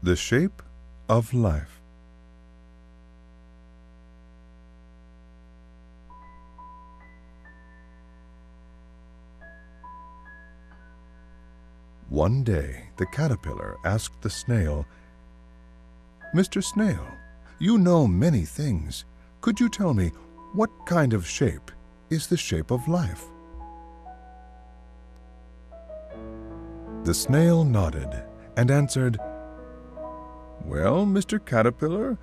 The shape of life. One day, the caterpillar asked the snail, "Mr. Snail, you know many things. Could you tell me what kind of shape is the shape of life?" The snail nodded and answered, "Well, Mr. Caterpillar,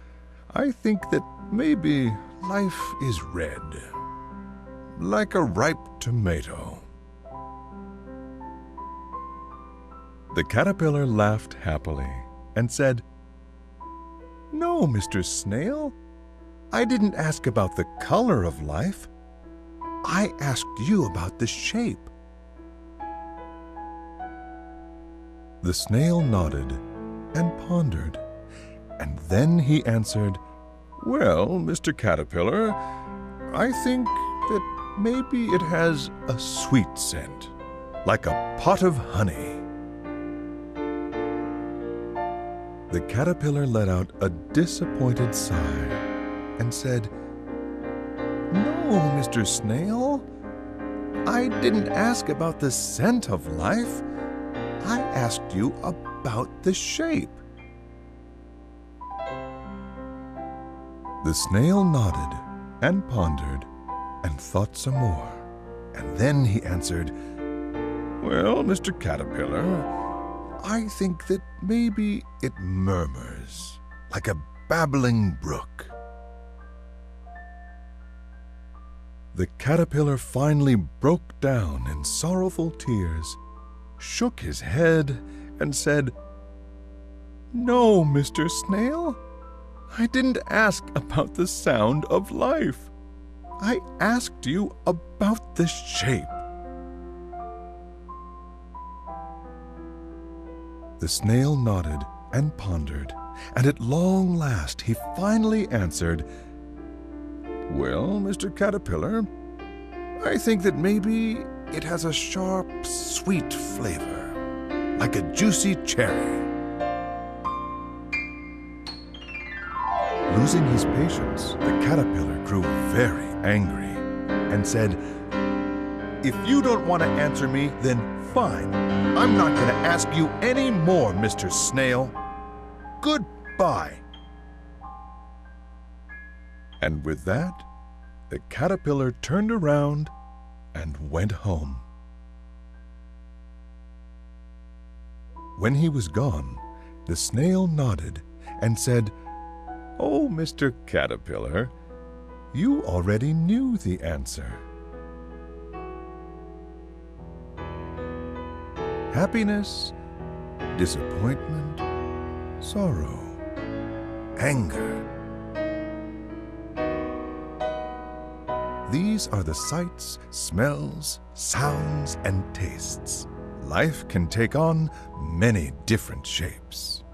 I think that maybe life is red, like a ripe tomato." The caterpillar laughed happily and said, "No, Mr. Snail, I didn't ask about the color of life. I asked you about the shape." The snail nodded and pondered, and then he answered, "Well, Mr. Caterpillar, I think that maybe it has a sweet scent, like a pot of honey." The caterpillar let out a disappointed sigh and said, "No, Mr. Snail, I didn't ask about the scent of life. I asked you about the shape." The snail nodded and pondered and thought some more, and then he answered, "Well, Mr. Caterpillar, I think that maybe it murmurs like a babbling brook." The caterpillar finally broke down in sorrowful tears, shook his head, and said, "No, Mr. Snail, I didn't ask about the sound of life. I asked you about the shape." The snail nodded and pondered, and at long last he finally answered, "Well, Mr. Caterpillar, I think that maybe it has a sharp, sweet flavor, like a juicy cherry." Losing his patience, the caterpillar grew very angry and said, "If you don't want to answer me, then fine. I'm not going to ask you any more, Mr. Snail. Goodbye." And with that, the caterpillar turned around and went home. When he was gone, the snail nodded and said, "Oh, Mr. Caterpillar, you already knew the answer. Happiness, disappointment, sorrow, anger. These are the sights, smells, sounds, and tastes. Life can take on many different shapes.